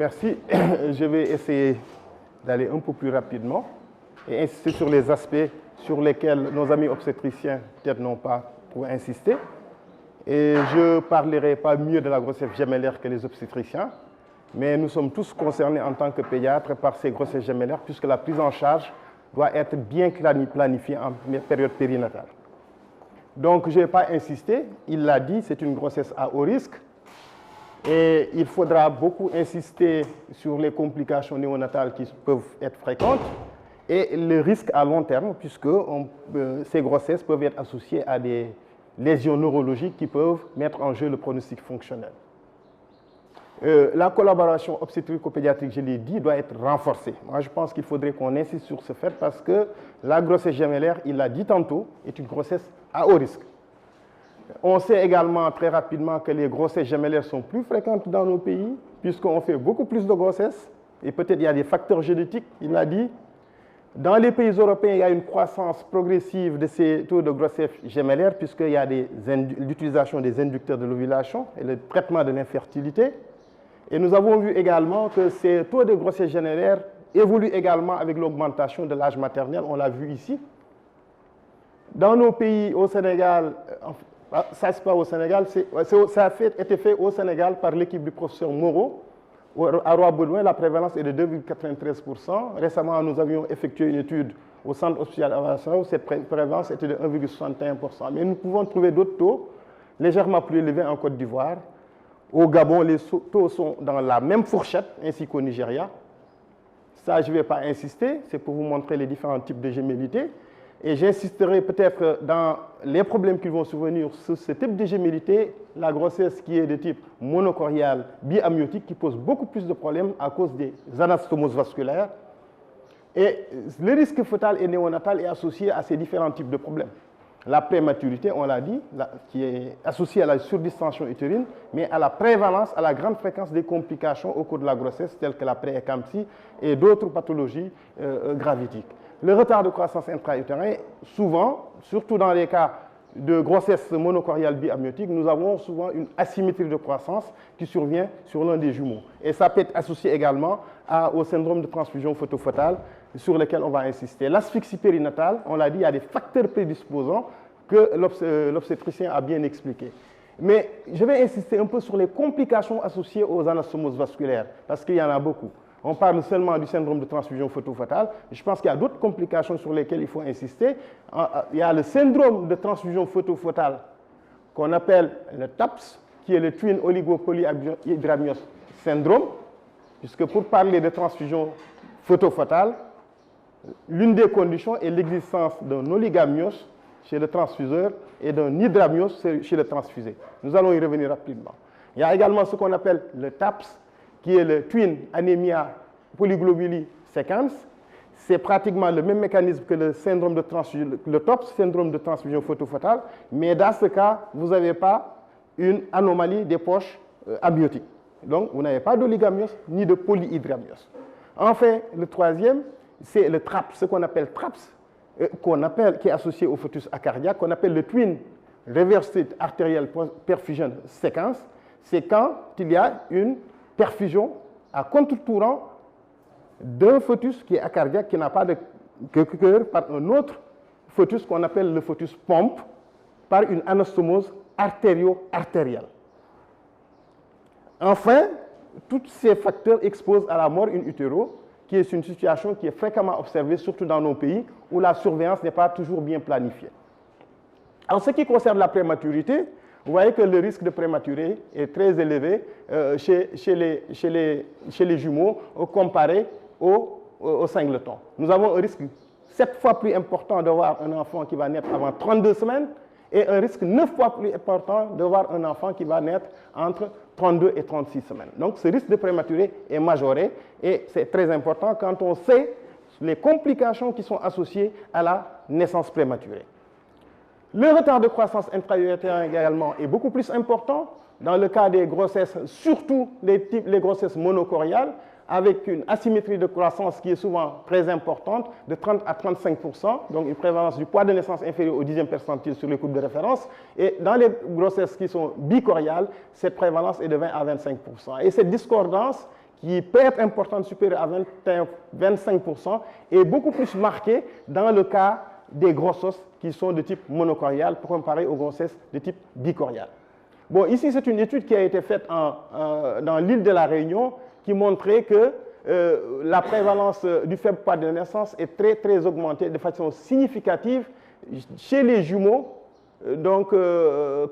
Merci. Je vais essayer d'aller un peu plus rapidement et insister sur les aspects sur lesquels nos amis obstétriciens peut-être n'ont pas pour insister. Et je ne parlerai pas mieux de la grossesse gémellaire que les obstétriciens, mais nous sommes tous concernés en tant que pédiatres par ces grossesses gémellaires puisque la prise en charge doit être bien planifiée en période périnatale. Donc je ne vais pas insister, il l'a dit, c'est une grossesse à haut risque. Et il faudra beaucoup insister sur les complications néonatales qui peuvent être fréquentes et le risque à long terme, puisque ces grossesses peuvent être associées à des lésions neurologiques qui peuvent mettre en jeu le pronostic fonctionnel. La collaboration obstétrico-pédiatrique, je l'ai dit, doit être renforcée. Moi, je pense qu'il faudrait qu'on insiste sur ce fait parce que la grossesse gémellaire, il l'a dit tantôt, est une grossesse à haut risque. On sait également très rapidement que les grossesses gémellaires sont plus fréquentes dans nos pays, puisqu'on fait beaucoup plus de grossesses, et peut-être il y a des facteurs génétiques, il l'a dit. Dans les pays européens, il y a une croissance progressive de ces taux de grossesse gémellaire, puisqu'il y a l'utilisation des inducteurs de l'ovulation et le traitement de l'infertilité. Et nous avons vu également que ces taux de grossesse gémellaire évoluent également avec l'augmentation de l'âge maternel, on l'a vu ici. Dans nos pays, au Sénégal, ça c'est pas au Sénégal, ça a été fait au Sénégal par l'équipe du professeur Moreau. À Roi-Baudouin, la prévalence est de 2,93%. Récemment, nous avions effectué une étude au centre hospitalier international où cette prévalence était de 1,61%. Mais nous pouvons trouver d'autres taux légèrement plus élevés en Côte d'Ivoire. Au Gabon, les taux sont dans la même fourchette, ainsi qu'au Nigeria. Ça, je ne vais pas insister, c'est pour vous montrer les différents types de gémellité. Et j'insisterai peut-être dans les problèmes qui vont survenir sur ce type de gémellité, la grossesse qui est de type monocoriale biamniotique qui pose beaucoup plus de problèmes à cause des anastomoses vasculaires. Et le risque fœtal et néonatal est associé à ces différents types de problèmes. La prématurité, on l'a dit, qui est associée à la surdistension utérine, mais à la prévalence, à la grande fréquence des complications au cours de la grossesse, telles que la prééclampsie et d'autres pathologies gravitiques. Le retard de croissance intra-utérin, souvent, surtout dans les cas de grossesse monocoriale biamniotique, nous avons souvent une asymétrie de croissance qui survient sur l'un des jumeaux. Et ça peut être associé également au syndrome de transfusion photofœtale sur lequel on va insister. L'asphyxie périnatale, on l'a dit, il y a des facteurs prédisposants que l'obstétricien a bien expliqué. Mais je vais insister un peu sur les complications associées aux anastomoses vasculaires, parce qu'il y en a beaucoup. On parle seulement du syndrome de transfusion photofœtale. Je pense qu'il y a d'autres complications sur lesquelles il faut insister. Il y a le syndrome de transfusion photofœtale qu'on appelle le TAPS, qui est le Twin Oligopolyhydramnios Syndrome, puisque pour parler de transfusion photofœtale, l'une des conditions est l'existence d'un oligamios chez le transfuseur et d'un hydramnios chez le transfusé. Nous allons y revenir rapidement. Il y a également ce qu'on appelle le TAPS, qui est le Twin Anemia Polyglobulie Secans. C'est pratiquement le même mécanisme que le syndrome de transfusion, le TOPS, syndrome de transfusion photofœtale, mais dans ce cas, vous n'avez pas une anomalie des poches amniotiques. Donc, vous n'avez pas d'oligamios ni de polyhydramnios. Enfin, le troisième, c'est le TRAPS, ce qu'on appelle TRAPS, qui est associé au fœtus acardiaque, qu'on appelle le Twin Reversed Arterial Perfusion Sequence. C'est quand il y a une perfusion à contre-courant d'un fœtus qui est acardiaque, qui n'a pas de cœur, par un autre fœtus qu'on appelle le fœtus pompe, par une anastomose artério-artérielle. Enfin, tous ces facteurs exposent à la mort in utero, qui est une situation qui est fréquemment observée, surtout dans nos pays, où la surveillance n'est pas toujours bien planifiée. En ce qui concerne la prématurité, vous voyez que le risque de prématuré est très élevé chez les jumeaux comparé au singleton. Nous avons un risque 7 fois plus important d'avoir un enfant qui va naître avant 32 semaines et un risque 9 fois plus important d'avoir un enfant qui va naître entre 32 et 36 semaines. Donc ce risque de prématuré est majoré et c'est très important quand on sait les complications qui sont associées à la naissance prématurée. Le retard de croissance intra-utérin également est beaucoup plus important dans le cas des grossesses, surtout les grossesses monocoriales, avec une asymétrie de croissance qui est souvent très importante, de 30 à 35%, donc une prévalence du poids de naissance inférieur au 10e percentile sur les courbes de référence. Et dans les grossesses qui sont bicoriales, cette prévalence est de 20 à 25%. Et cette discordance qui peut être importante, supérieure à 25%, est beaucoup plus marquée dans le cas des grossesses qui sont de type monochorial, comparé aux grossesses de type bichorial. Bon, ici, c'est une étude qui a été faite dans l'île de la Réunion qui montrait que la prévalence du faible poids de naissance est très augmentée de façon significative chez les jumeaux, donc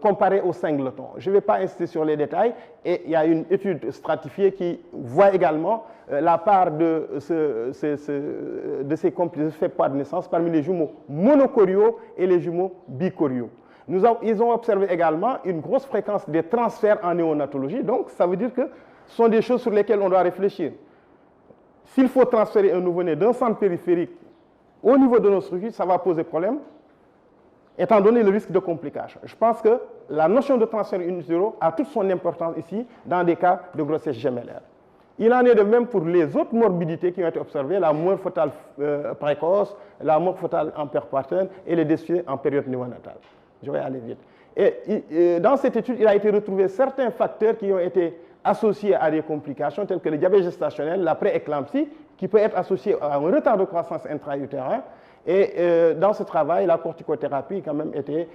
comparé aux singletons. Je ne vais pas insister sur les détails. Et il y a une étude stratifiée qui voit également la part de ces faibles poids de naissance parmi les jumeaux monocoriaux et les jumeaux bicoriaux. Ils ont observé également une grosse fréquence des transferts en néonatologie. Donc, ça veut dire que ce sont des choses sur lesquelles on doit réfléchir. S'il faut transférer un nouveau-né d'un centre périphérique au niveau de nos structures, ça va poser problème, étant donné le risque de complications. Je pense que la notion de transfert in utero a toute son importance ici dans des cas de grossesse gémellaire. Il en est de même pour les autres morbidités qui ont été observées, la mort fœtale précoce, la mort fœtale en perpartène et les décès en période néonatale. Je vais aller vite. Et dans cette étude, il a été retrouvé certains facteurs qui ont été associés à des complications telles que le diabète gestationnel, la pré-éclampsie, qui peut être associé à un retard de croissance intra-utérin. Et dans ce travail, la corticothérapie a été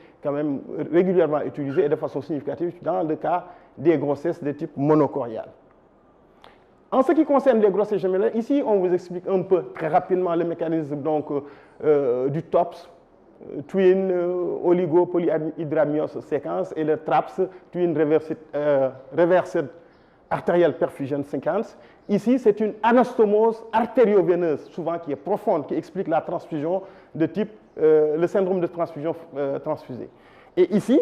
régulièrement utilisée et de façon significative dans le cas des grossesses de type monochorial. En ce qui concerne les grossesses gémellaires, ici, on vous explique un peu très rapidement le mécanisme donc, du TOPS, Twin Oligo-Polyhydramnios séquence, et le TRAPS, Twin Reversed Arterial Perfusion Sequence. Ici, c'est une anastomose artério-veineuse, souvent qui est profonde, qui explique la transfusion de type, le syndrome de transfusion transfusée. Et ici,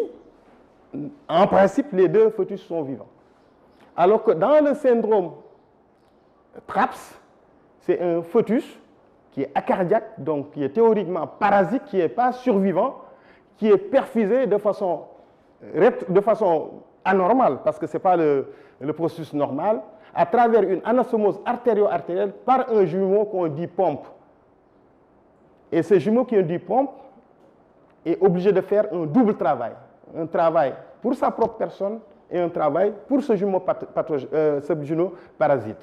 en principe, les deux fœtus sont vivants. Alors que dans le syndrome TRAPS, c'est un fœtus qui est acardiaque, donc qui est théoriquement parasite, qui n'est pas survivant, qui est perfusé de façon anormale, parce que ce n'est pas le processus normal, à travers une anastomose artério-artérielle par un jumeau qu'on dit pompe. Et ce jumeau qui est dit pompe est obligé de faire un double travail. Un travail pour sa propre personne et un travail pour ce jumeau parasite,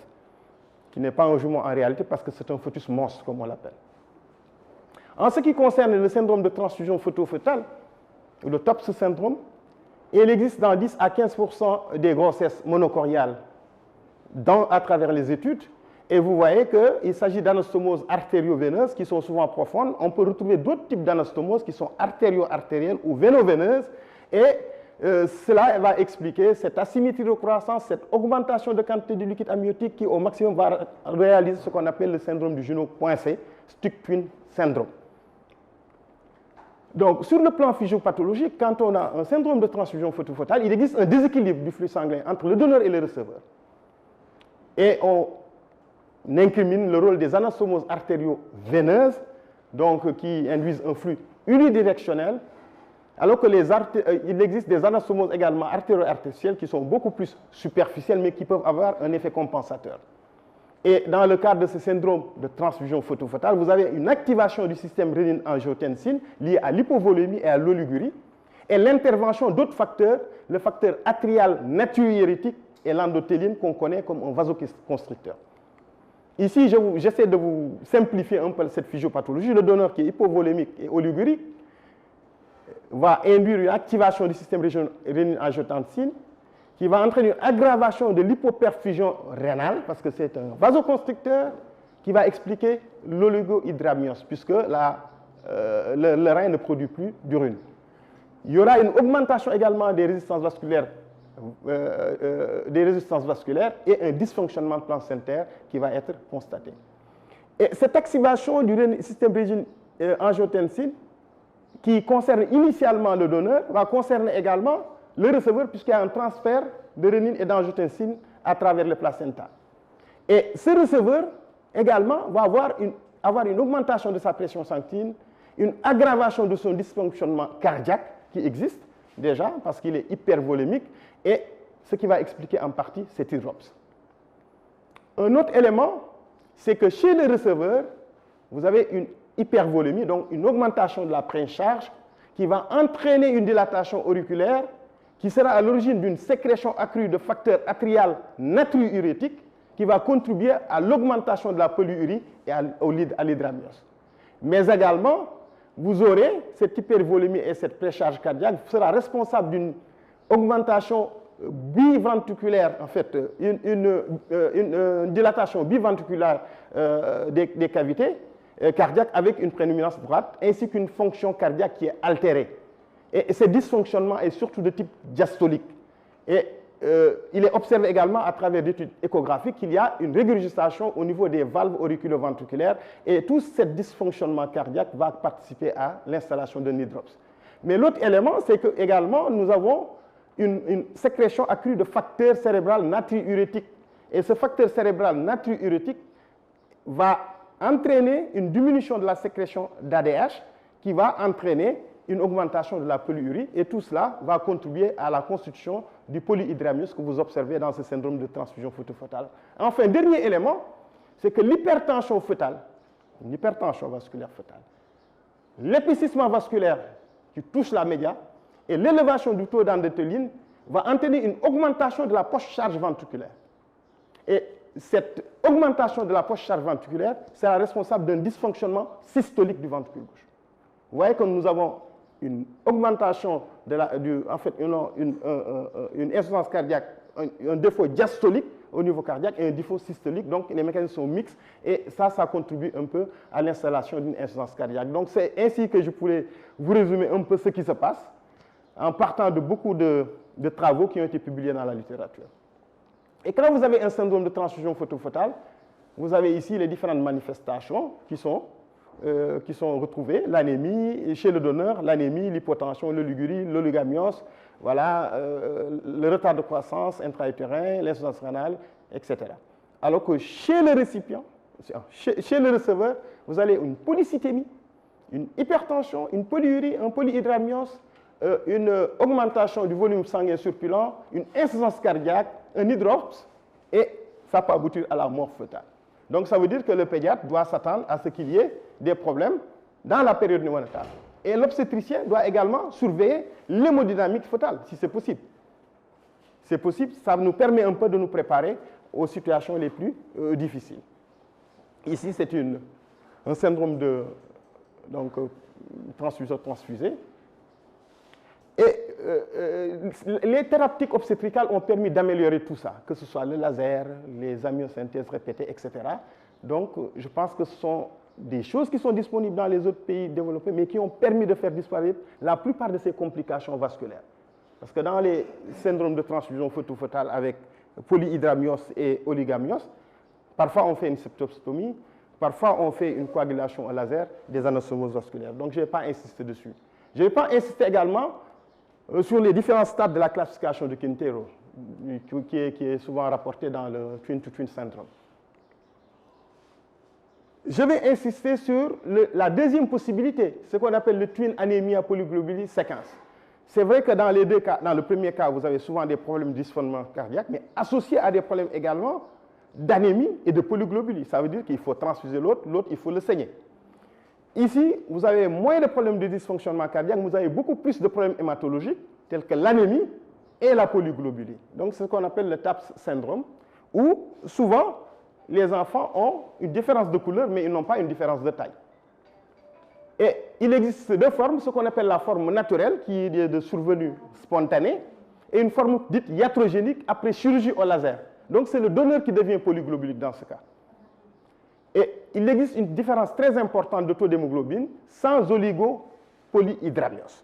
qui n'est pas un jumeau en réalité parce que c'est un fœtus monstre, comme on l'appelle. En ce qui concerne le syndrome de transfusion fœto-fœtale, le TOPS syndrome, il existe dans 10 à 15% des grossesses monochoriales à travers les études. Et vous voyez qu'il s'agit d'anastomoses artério-veineuses qui sont souvent profondes. On peut retrouver d'autres types d'anastomoses qui sont artério-artérielles ou véno-veineuses. Et cela va expliquer cette asymétrie de croissance, cette augmentation de quantité de liquide amniotique qui au maximum va réaliser ce qu'on appelle le syndrome du genou coincé, Stuck-Twin syndrome. Donc, sur le plan physiopathologique, quand on a un syndrome de transfusion fœto-fœtale, il existe un déséquilibre du flux sanguin entre le donneur et le receveur. Et on incrimine le rôle des anastomoses artério-veineuses, donc qui induisent un flux unidirectionnel, alors qu'il existe des anastomoses également artério-artérielles qui sont beaucoup plus superficielles, mais qui peuvent avoir un effet compensateur. Et dans le cadre de ce syndrome de transfusion fœto-fœtale, vous avez une activation du système rénine-angiotensine liée à l'hypovolémie et à l'oligurie, et l'intervention d'autres facteurs, le facteur atrial natriurétique et l'endothéline qu'on connaît comme un vasoconstricteur. Ici, j'essaie de vous simplifier un peu cette physiopathologie. Le donneur qui est hypovolémique et oligurique va induire une activation du système rénine-angiotensine qui va entraîner une aggravation de l'hypoperfusion rénale, parce que c'est un vasoconstricteur qui va expliquer l'oligohydramnios, puisque le rein ne produit plus d'urine. Il y aura une augmentation également des résistances vasculaires, et un dysfonctionnement placentaire qui va être constaté. Et cette activation du système rénine-angiotensine, qui concerne initialement le donneur, va concerner également le receveur, puisqu'il y a un transfert de rénine et d'angiotensine à travers le placenta. Et ce receveur également va avoir une augmentation de sa pression sanguine, une aggravation de son dysfonctionnement cardiaque qui existe déjà parce qu'il est hypervolémique, et ce qui va expliquer en partie cet IROPS. Un autre élément, c'est que chez le receveur, vous avez une hypervolémie, donc une augmentation de la précharge qui va entraîner une dilatation auriculaire qui sera à l'origine d'une sécrétion accrue de facteurs atrial natriurétiques qui va contribuer à l'augmentation de la polyurie et à l'hydramnios. Mais également, vous aurez cette hypervolémie et cette précharge cardiaque sera responsable d'une augmentation biventriculaire, en fait, une dilatation biventriculaire des cavités cardiaques avec une prédominance droite, ainsi qu'une fonction cardiaque qui est altérée. Et ce dysfonctionnement est surtout de type diastolique. Et il est observé également à travers des études échographiques qu'il y a une régurgitation au niveau des valves auriculo-ventriculaires et tout ce dysfonctionnement cardiaque va participer à l'installation de nidrops. Mais l'autre élément, c'est que également nous avons une sécrétion accrue de facteurs cérébral natriurétiques. Et ce facteur cérébral natriurétique va entraîner une diminution de la sécrétion d'ADH qui va entraîner une augmentation de la polyurie et tout cela va contribuer à la constitution du polyhydramnios que vous observez dans ce syndrome de transfusion fœtale. Enfin, dernier élément, c'est que l'hypertension fœtale, une hypertension vasculaire fœtale, l'épaississement vasculaire qui touche la média et l'élévation du taux d'endothéline va entraîner une augmentation de la post-charge ventriculaire. Et cette augmentation de la post-charge ventriculaire sera responsable d'un dysfonctionnement systolique du ventricule gauche. Vous voyez que nous avons une augmentation de une insuffisance cardiaque, un défaut diastolique au niveau cardiaque et un défaut systolique. Donc, les mécanismes sont mixtes et ça contribue un peu à l'installation d'une insuffisance cardiaque. Donc, c'est ainsi que je pourrais vous résumer un peu ce qui se passe en partant de beaucoup de travaux qui ont été publiés dans la littérature. Et quand vous avez un syndrome de transfusion fœtale, vous avez ici les différentes manifestations qui sont retrouvées, l'anémie, chez le donneur, l'anémie, l'hypotension, l'oligurie, l'oligamiose, voilà, le retard de croissance intra-utérin, l'insuffisance rénale, etc. Alors que chez le récipient, chez le receveur, vous avez une polycythémie, une hypertension, une polyurie, un polyhydramnios, une augmentation du volume sanguin surpulent, une insuffisance cardiaque, un hydrops, et ça peut aboutir à la mort fœtale. Donc, ça veut dire que le pédiatre doit s'attendre à ce qu'il y ait des problèmes dans la période néonatale. Et l'obstétricien doit également surveiller l'hémodynamique fœtale, si c'est possible. C'est possible, ça nous permet un peu de nous préparer aux situations les plus difficiles. Ici, c'est un syndrome de transfuseur transfusé. Et les thérapeutiques obstétricales ont permis d'améliorer tout ça, que ce soit le laser, les amniosynthèses répétées, etc. Donc, je pense que ce sont des choses qui sont disponibles dans les autres pays développés, mais qui ont permis de faire disparaître la plupart de ces complications vasculaires. Parce que dans les syndromes de transfusion fœtale avec polyhydramnios et oligamios, parfois on fait une septostomie, parfois on fait une coagulation au laser des anastomoses vasculaires. Donc, je ne vais pas insister dessus. Je ne vais pas insister également sur les différents stades de la classification de Quintero, qui est souvent rapporté dans le twin-to-twin syndrome. Je vais insister sur la deuxième possibilité, ce qu'on appelle le twin anémia polyglobulie séquence. C'est vrai que dans les deux cas, dans le premier cas, vous avez souvent des problèmes de dysfonctionnement cardiaque, mais associés à des problèmes également d'anémie et de polyglobulie. Ça veut dire qu'il faut transfuser l'autre, il faut le saigner. Ici, vous avez moins de problèmes de dysfonctionnement cardiaque, vous avez beaucoup plus de problèmes hématologiques, tels que l'anémie et la polyglobulie. Donc, c'est ce qu'on appelle le TAPS syndrome, où souvent, les enfants ont une différence de couleur, mais ils n'ont pas une différence de taille. Et il existe deux formes, ce qu'on appelle la forme naturelle, qui est de survenue spontanée, et une forme dite iatrogénique après chirurgie au laser. Donc, c'est le donneur qui devient polyglobulique dans ce cas. Et il existe une différence très importante de taux d'hémoglobine sans oligopolyhydramnios.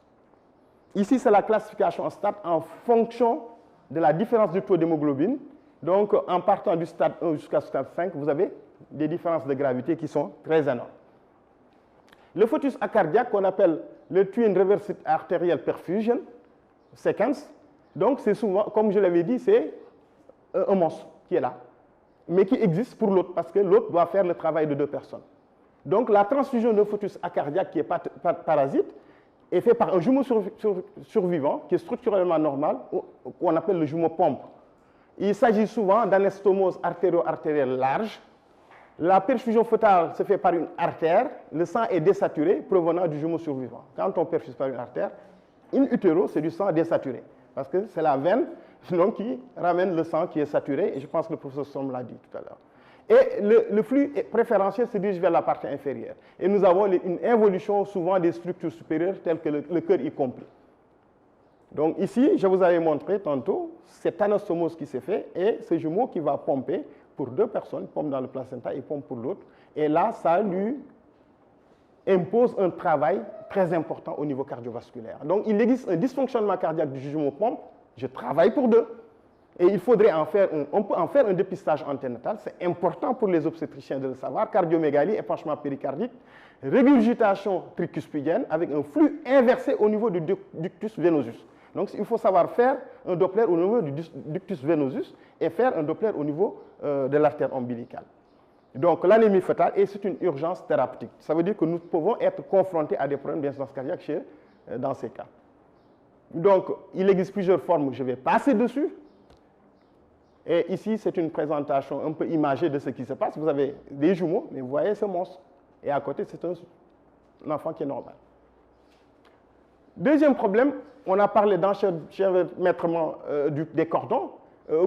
Ici, c'est la classification en stade en fonction de la différence du taux d'hémoglobine. Donc, en partant du stade 1 jusqu'au stade 5, vous avez des différences de gravité qui sont très énormes. Le fœtus acardiaque, qu'on appelle le twin reverse arterial perfusion sequence, donc c'est souvent, comme je l'avais dit, c'est un monstre qui est là, mais qui existe pour l'autre, parce que l'autre doit faire le travail de deux personnes. Donc, la transfusion de fœtus acardiaque qui est parasite est faite par un jumeau survivant qui est structurellement normal, qu'on appelle le jumeau pompe. Il s'agit souvent d'anastomose artério-artérielle large. La perfusion fœtale se fait par une artère. Le sang est désaturé provenant du jumeau survivant. Quand on perfuse par une artère, in utero, c'est du sang désaturé. Parce que c'est la veine donc qui ramène le sang qui est saturé, et je pense que le professeur Somme l'a dit tout à l'heure. Et le flux préférentiel se dirige vers la partie inférieure. Et nous avons une involution souvent des structures supérieures, telles que le cœur y compris. Donc ici, je vous avais montré tantôt cette anastomose qui s'est fait et ce jumeau qui va pomper pour deux personnes, pompe dans le placenta et pompe pour l'autre. Et là, ça lui impose un travail très important au niveau cardiovasculaire. Donc il existe un dysfonctionnement cardiaque du jumeau pompe, je travaille pour deux. Et il faudrait on peut en faire un dépistage anténatal, c'est important pour les obstétriciens de le savoir, cardiomégalie, épanchement péricardique, régurgitation tricuspidienne avec un flux inversé au niveau du ductus venosus. Donc il faut savoir faire un Doppler au niveau du ductus venosus et faire un Doppler au niveau de l'artère ombilicale. Donc l'anémie fœtale, et c'est une urgence thérapeutique. Ça veut dire que nous pouvons être confrontés à des problèmes d'insuffisance cardiaque dans ces cas. Donc il existe plusieurs formes, je vais passer dessus. Et ici, c'est une présentation un peu imagée de ce qui se passe. Vous avez des jumeaux, mais vous voyez ce monstre. Et à côté, c'est un enfant qui est normal. Deuxième problème, on a parlé d'enchevêtrement des cordons.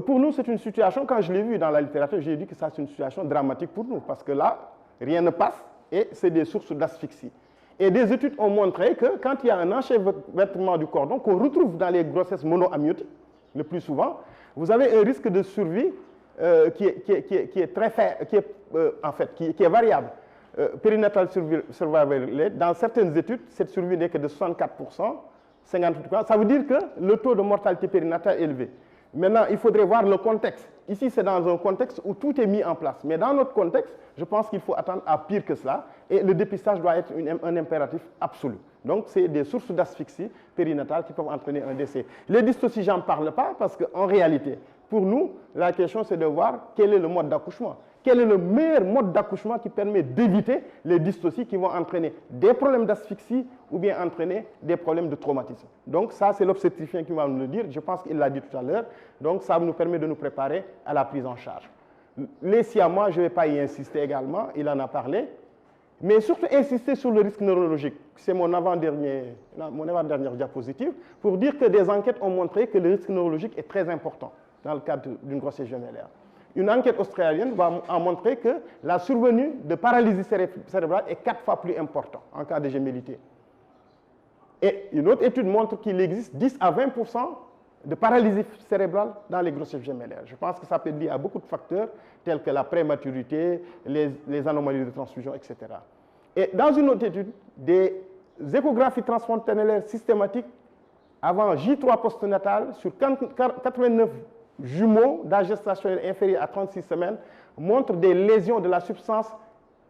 Pour nous, c'est une situation, quand je l'ai vu dans la littérature, j'ai dit que ça, c'est une situation dramatique pour nous, parce que là, rien ne passe et c'est des sources d'asphyxie. Et des études ont montré que quand il y a un enchevêtrement du cordon, qu'on retrouve dans les grossesses monoamniotiques, le plus souvent, vous avez un risque de survie qui est très faible, qui est variable. Périnatal survival rate, dans certaines études, cette survie n'est que de 64%, 58%. Ça veut dire que le taux de mortalité périnatale est élevé. Maintenant, il faudrait voir le contexte. Ici, c'est dans un contexte où tout est mis en place. Mais dans notre contexte, je pense qu'il faut attendre à pire que cela. Et le dépistage doit être un impératif absolu. Donc, c'est des sources d'asphyxie périnatale qui peuvent entraîner un décès. Les dystocies, j'en parle pas parce qu'en réalité, pour nous, la question, c'est de voir quel est le mode d'accouchement. Quel est le meilleur mode d'accouchement qui permet d'éviter les dystocies qui vont entraîner des problèmes d'asphyxie ou bien entraîner des problèmes de traumatisme. Donc ça, c'est l'obstétricien qui va nous le dire. Je pense qu'il l'a dit tout à l'heure. Donc ça nous permet de nous préparer à la prise en charge. Les siamois, je ne vais pas y insister également, il en a parlé. Mais surtout insister sur le risque neurologique. C'est mon avant-dernière diapositive pour dire que des enquêtes ont montré que le risque neurologique est très important dans le cadre d'une grossesse gémellaire. Une enquête australienne a montré que la survenue de paralysie cérébrale est 4 fois plus importante en cas de gémellité. Et une autre étude montre qu'il existe 10 à 20% de paralysie cérébrale dans les grossesses gemellaires. Je pense que ça peut être lié à beaucoup de facteurs tels que la prématurité, les anomalies de transfusion, etc. Et dans une autre étude, des échographies transfonctionnelles systématiques avant J3 postnatal sur 89 jumeaux d'âge gestationnel inférieur à 36 semaines montrent des lésions de la substance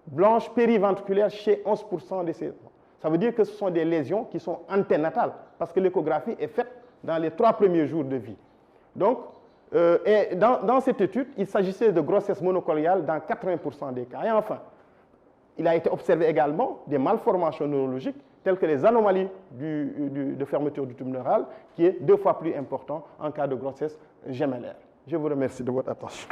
blanche périventriculaire chez 11% de ces enfants. Ça veut dire que ce sont des lésions qui sont anténatales parce que l'échographie est faite dans les 3 premiers jours de vie. Donc, et dans cette étude, il s'agissait de grossesse monocoliale dans 80% des cas. Et enfin, il a été observé également des malformations neurologiques telles que les anomalies de fermeture du tube neural, qui est 2 fois plus important en cas de grossesse gemellaire. Je vous remercie de votre attention.